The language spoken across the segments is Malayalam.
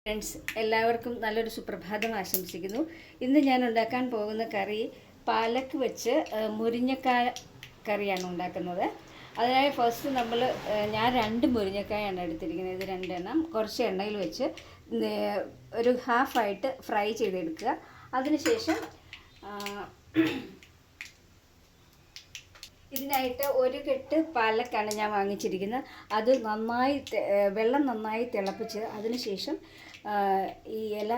ഫ്രണ്ട്സ്, എല്ലാവർക്കും നല്ലൊരു സുപ്രഭാതം ആശംസിക്കുന്നു. ഇന്ന് ഞാൻ ഉണ്ടാക്കാൻ പോകുന്ന കറി പാലക്ക് വെച്ച് മുരിങ്ങക്കായ കറിയാണ് ഉണ്ടാക്കുന്നത്. അതിനായി ഫസ്റ്റ് ഞാൻ 2 മുരിങ്ങക്കായാണ് എടുത്തിരിക്കുന്നത്. ഇത് 2 എണ്ണം കുറച്ച് എണ്ണയിൽ വെച്ച് ഒരു ഹാഫായിട്ട് ഫ്രൈ ചെയ്തെടുക്കുക. അതിനുശേഷം ഇതിനായിട്ട് 1 കെട്ട് പാലക്കാണ് ഞാൻ വാങ്ങിച്ചിരിക്കുന്നത്. അത് വെള്ളം നന്നായി തിളപ്പിച്ച് അതിനുശേഷം ഈ ഇല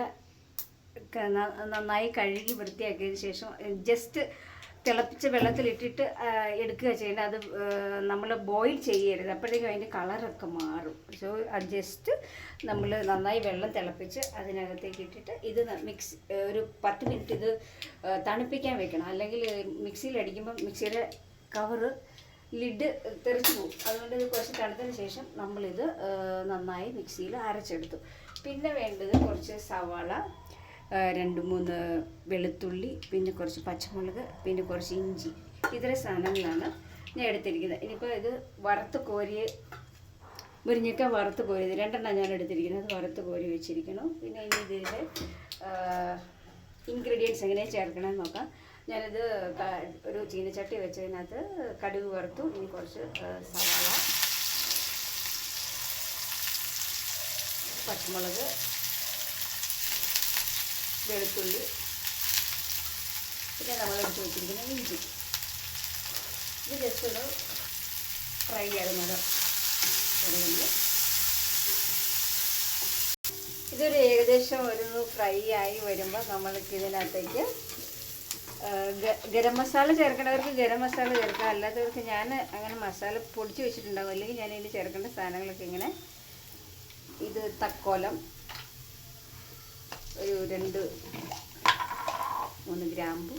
നന്നായി കഴുകി വൃത്തിയാക്കിയതിന് ശേഷം ജസ്റ്റ് തിളപ്പിച്ച വെള്ളത്തിലിട്ടിട്ട് എടുക്കുക ചെയ്യേണ്ടത്. അത് നമ്മൾ ബോയിൽ ചെയ്യരുത്, അപ്പോഴേക്കും അതിൻ്റെ കളറൊക്കെ മാറും. സോ അത് ജസ്റ്റ് നമ്മൾ നന്നായി വെള്ളം തിളപ്പിച്ച് അതിനകത്തേക്ക് ഇട്ടിട്ട് ഇത് ഒരു 10 മിനിറ്റ് ഇത് തണുപ്പിക്കാൻ വെക്കണം. അല്ലെങ്കിൽ മിക്സിയിൽ അടിക്കുമ്പോൾ മിക്സിയുടെ കവറ് ലിഡ് തെറിച്ച് പോകും. അതുകൊണ്ട് ഇത് കുറച്ച് തണുത്തതിന് ശേഷം നമ്മളിത് നന്നായി മിക്സിയിൽ അരച്ചെടുത്തു. പിന്നെ വേണ്ടത് കുറച്ച് സവാള, 2-3 വെളുത്തുള്ളി, പിന്നെ കുറച്ച് പച്ചമുളക്, പിന്നെ കുറച്ച് ഇഞ്ചി. ഇത്രയും സാധനങ്ങളാണ് ഞാൻ എടുത്തിരിക്കുന്നത്. ഇനിയിപ്പോൾ ഇത് മുരിങ്ങക്ക വറുത്ത് കോരിയത് 2 എണ്ണം ഞാൻ എടുത്തിരിക്കുന്നത്. വറുത്ത് കോരി വെച്ചിരിക്കണം. പിന്നെ ഇനി ഇതിൻ്റെ ഇൻഗ്രീഡിയൻസ് എങ്ങനെ ചേർക്കണമെന്ന് നോക്കാം. ഞാനിത് ഒരു ചീനച്ചട്ടി വെച്ചതിനകത്ത് കടുക് വറുത്തു. ഇനി കുറച്ച് സവാള, പച്ചമുളക്, വെളുത്തുള്ളി, പിന്നെ നമ്മളെടുത്ത് വെച്ചിരിക്കുന്ന ഇഞ്ചി. ഇത് ജസ്റ്റ് ഒന്ന് ഫ്രൈ ആകുന്നത്. ഇതൊരു ഏകദേശം ഫ്രൈ ആയി വരുമ്പോൾ നമ്മൾക്ക് ഇതിനകത്തേക്ക് ഗരം മസാല ചേർക്കേണ്ടവർക്ക് ഗരം മസാല ചേർക്കാം. അല്ലാത്തവർക്ക് ഞാൻ അങ്ങനെ മസാല പൊടിച്ച് വെച്ചിട്ടുണ്ടാകും. അല്ലെങ്കിൽ ഞാൻ ഇതിൽ ചേർക്കേണ്ട സാധനങ്ങളൊക്കെ ഇങ്ങനെ ഇത് തക്കോലം ഒരു 2-3 ഗ്രാമ്പു,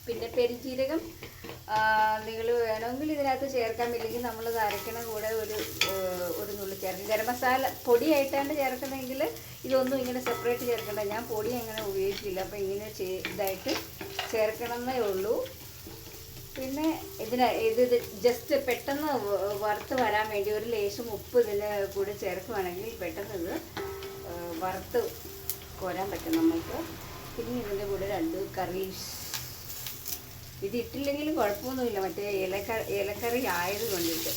പിന്നെ പെരുംജീരകം നിങ്ങൾ വേണമെങ്കിൽ ഇതിനകത്ത് ചേർക്കാൻ. ഇല്ലെങ്കിൽ നമ്മളത് അരയ്ക്കണ കൂടെ ഒരു നുള്ളി ചേർക്കും. ഗരം മസാല പൊടിയായിട്ടാണ് ചേർക്കുന്നതെങ്കിൽ ഇതൊന്നും ഇങ്ങനെ സെപ്പറേറ്റ് ചേർക്കണ്ട. ഞാൻ പൊടി അങ്ങനെ ഉപയോഗിച്ചില്ല, അപ്പോൾ ഇങ്ങനെ ഇതായിട്ട് ചേർക്കണമെന്നേ ഉള്ളൂ. പിന്നെ ഇത് ജസ്റ്റ് പെട്ടെന്ന് വറുത്ത് വരാൻ വേണ്ടി ഒരു ലേശം ഉപ്പ് ഇതിന് കൂടെ ചേർക്കുകയാണെങ്കിൽ പെട്ടെന്ന് ഇത് വറുത്ത് കോരാൻ പറ്റും നമുക്ക്. പിന്നെ ഇതിൻ്റെ കൂടെ 2 കറി. ഇത് ഇട്ടില്ലെങ്കിലും കുഴപ്പമൊന്നുമില്ല, മറ്റേ ഇലക്കറി ആയത് കൊണ്ടിട്ട്.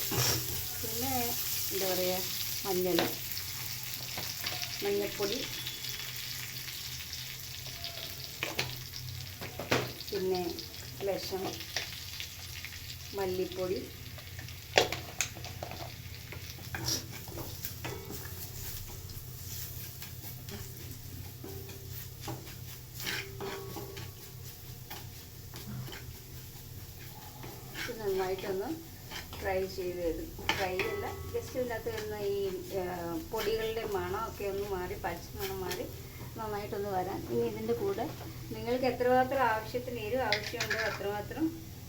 പിന്നെ എന്താ പറയുക, മഞ്ഞൾപ്പൊടി, പിന്നെ ലേശം മല്ലിപ്പൊടി, നന്നായിട്ടൊന്ന് ഫ്രൈ അല്ല, ജസ്റ്റ് ഇതിനകത്ത് വരുന്ന ഈ പൊടികളുടെ മണമൊക്കെ ഒന്ന് മാറി, പച്ചമണം മാറി നന്നായിട്ടൊന്ന് വരാൻ. ഇനി ഇതിൻ്റെ കൂടെ നിങ്ങൾക്ക് എത്രമാത്രം ആവശ്യത്തിന് എരിവ് ആവശ്യമുണ്ടോ അത്രമാത്രം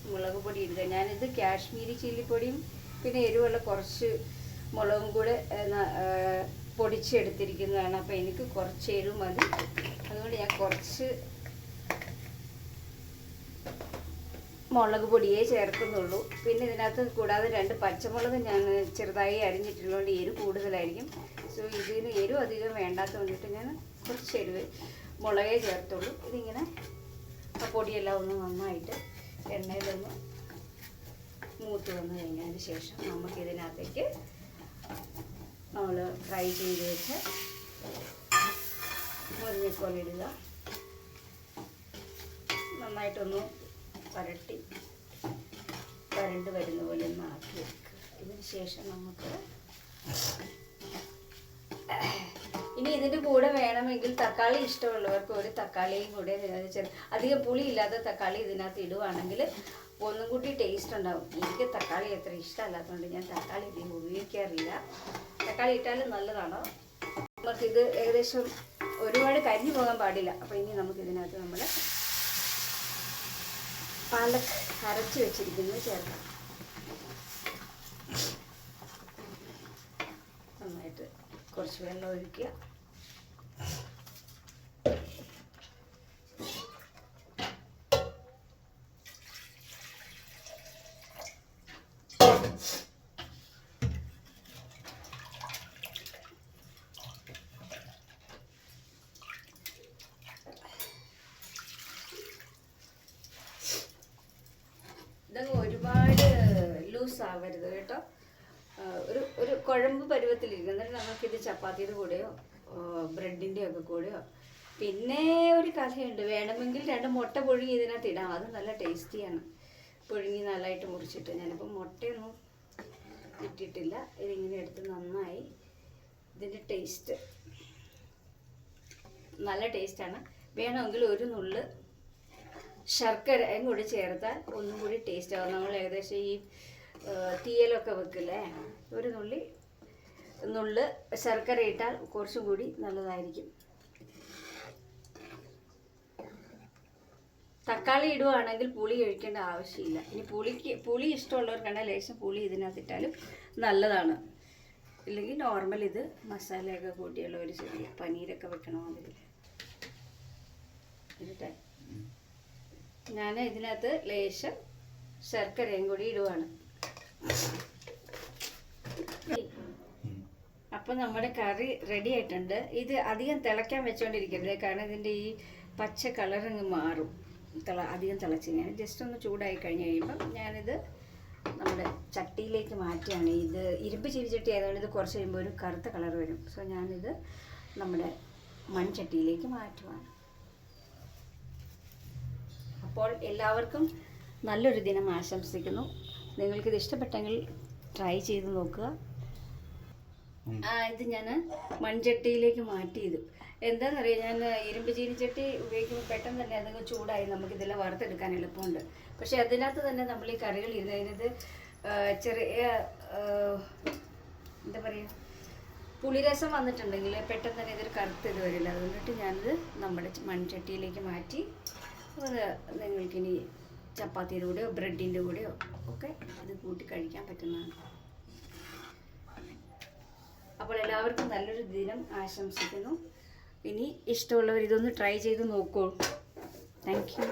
മുളക് പൊടി ഇടുക. ഞാനിത് കാശ്മീരി ചില്ലിപ്പൊടിയും പിന്നെ എരിവുള്ള കുറച്ച് മുളകും കൂടെ പൊടിച്ചെടുത്തിരിക്കുന്നതാണ്. അപ്പോൾ എനിക്ക് കുറച്ച് എരിവ് മതി, അതുകൊണ്ട് ഞാൻ കുറച്ച് മുളക് പൊടിയേ ചേർക്കുന്നുള്ളൂ. പിന്നെ ഇതിനകത്ത് കൂടാതെ 2 പച്ചമുളക് ഞാൻ ചെറുതായി അരിഞ്ഞിട്ടുള്ളതുകൊണ്ട് എരിവ് കൂടുതലായിരിക്കും. സോ ഇതിന് എരിവ് അധികം വേണ്ടാത്ത കൊണ്ടിട്ട് ഞാൻ കുറച്ച് മുളകേ ചേർത്തുള്ളൂ. ഇതിങ്ങനെ ആ പൊടിയെല്ലാം ഒന്ന് നന്നായിട്ട് എണ്ണയിലൊന്ന് മൂത്ത് വന്നു കഴിഞ്ഞതിന് ശേഷം നമുക്കിതിനകത്തേക്ക് നമ്മൾ ഫ്രൈ ചെയ്ത് വെച്ച് മുരിങ്ങക്കോലിടുക. നന്നായിട്ടൊന്ന് വരണ്ട് വരുന്ന പോലെ ഒന്ന് ആക്കി വെക്കുക. ഇതിന് ശേഷം നമുക്ക് ഇനി ഇതിൻ്റെ കൂടെ വേണമെങ്കിൽ തക്കാളി ഇഷ്ടമുള്ളവർക്ക് ഒരു തക്കാളിയും കൂടെ അധികം പുളിയില്ലാത്ത തക്കാളി ഇതിനകത്ത് ഇടുവാണെങ്കിൽ ഒന്നും കൂടി ടേസ്റ്റ് ഉണ്ടാവും. എനിക്ക് തക്കാളി അത്ര ഇഷ്ടമല്ലാത്തതുകൊണ്ട് ഞാൻ തക്കാളി ഇതിന് ഉപയോഗിക്കാറില്ല. തക്കാളി ഇട്ടാലും നല്ലതാണ്. നമുക്കിത് ഏകദേശം ഒരുപാട് കരിഞ്ഞു പോകാൻ പാടില്ല. അപ്പോൾ ഇനി നമുക്കിതിനകത്ത് നമ്മൾ പാലക്ക് അരച്ച് വെച്ചിരിക്കുന്നത് ചേർക്കാം. നന്നായിട്ട് കുറച്ച് വെള്ളം ഒഴിക്കുക. ആവരുത് കേട്ടോ. ഒരു ഒരു കുഴമ്പ് പരുവത്തിലിരിക്കും. എന്നിട്ട് നമുക്കിത് ചപ്പാത്തിയുടെ കൂടെയോ ബ്രെഡിൻ്റെയോ ഒക്കെ കൂടെയോ. പിന്നെ ഒരു കഥയുണ്ട്, വേണമെങ്കിൽ 2 മുട്ട പുഴുങ്ങി ഇതിനകത്ത് ഇടാം. അത് നല്ല ടേസ്റ്റിയാണ്. പുഴുങ്ങി നല്ലതായിട്ട് മുറിച്ചിട്ട്. ഞാനിപ്പോൾ മുട്ടയൊന്നും ഇട്ടിട്ടില്ല. ഇതിങ്ങനെ എടുത്ത് നന്നായി ഇതിൻ്റെ ടേസ്റ്റ് നല്ല ടേസ്റ്റാണ്. വേണമെങ്കിൽ ഒരു നുള്ള് ശർക്കരയും കൂടി ചേർത്താൽ ഒന്നും കൂടി ടേസ്റ്റ് ആവും. നമ്മൾ ഏകദേശം ഈ തീയലൊക്കെ വെക്കില്ലേ, ഒരു നുള്ള് ശർക്കര ഇട്ടാൽ കുറച്ചും കൂടി നല്ലതായിരിക്കും. തക്കാളി ഇടുവാണെങ്കിൽ പുളി ഒഴിക്കേണ്ട ആവശ്യമില്ല. ഇനി പുളി ഇഷ്ടമുള്ളവർക്കാണെങ്കിൽ ലേശം പുളി ഇതിനകത്തിട്ടാലും നല്ലതാണ്. ഇല്ലെങ്കിൽ നോർമൽ ഇത് മസാലയൊക്കെ കൂട്ടിയുള്ള ഒരു ചെറിയ പനീരൊക്കെ വെക്കണമെങ്കിൽ. എന്നിട്ട് ഞാൻ ഇതിനകത്ത് ലേശം ശർക്കരയും കൂടി ഇടുവാണ്. അപ്പം നമ്മുടെ കറി റെഡി ആയിട്ടുണ്ട്. ഇത് അധികം തിളയ്ക്കാൻ വെച്ചുകൊണ്ടിരിക്കരുത്, കാരണം ഇതിൻ്റെ ഈ പച്ച കളറിങ് മാറും. അധികം തിളച്ച് ഞാൻ ജസ്റ്റ് ഒന്ന് ചൂടായി കഴിഞ്ഞ് കഴിയുമ്പം ഞാനിത് നമ്മുടെ ചട്ടിയിലേക്ക് മാറ്റുകയാണ്. ഇത് ഇരുമ്പ് ചീനിച്ചട്ടി ആയതുകൊണ്ട് ഇത് കുറച്ച് കഴിയുമ്പോൾ ഒരു കറുത്ത കളർ വരും. സോ ഞാനിത് നമ്മുടെ മൺചട്ടിയിലേക്ക് മാറ്റുവാണ്. അപ്പോൾ എല്ലാവർക്കും നല്ലൊരു ദിനം ആശംസിക്കുന്നു. നിങ്ങൾക്കിത് ഇഷ്ടപ്പെട്ടെങ്കിൽ ട്രൈ ചെയ്ത് നോക്കുക. ഇത് ഞാൻ മൺചട്ടിയിലേക്ക് മാറ്റിയത് എന്താണെന്നറിയാം, ഞാൻ ഇരുമ്പ് ചീനിച്ചട്ടി ഉപയോഗിക്കുമ്പോൾ പെട്ടെന്ന് തന്നെ അതങ്ങ് ചൂടായി നമുക്കിതെല്ലാം വറുത്തെടുക്കാൻ എളുപ്പമുണ്ട്. പക്ഷേ അതിനകത്ത് തന്നെ നമ്മൾ ഈ കറികൾ ഇരുന്നതിനത് ചെറിയ എന്താ പറയുക, പുളിരസം വന്നിട്ടുണ്ടെങ്കിൽ പെട്ടെന്ന് തന്നെ ഇതൊരു കറുത്ത് ഇത് വരില്ല. അതുകൊണ്ടിട്ട് ഞാനിത് നമ്മുടെ മൺചട്ടിയിലേക്ക് മാറ്റി. അത് നിങ്ങൾക്കിനി ചപ്പാത്തിയുടെ കൂടെയോ ബ്രെഡിൻ്റെ കൂടെയോ ഒക്കെ ഇത് കൂട്ടി കഴിക്കാൻ പറ്റുന്നതാണ്. അപ്പോൾ എല്ലാവർക്കും നല്ലൊരു ദിനം ആശംസിക്കുന്നു. ഇനി ഇഷ്ടമുള്ളവർ ഇതൊന്ന് ട്രൈ ചെയ്ത് നോക്കൂ. Thank you.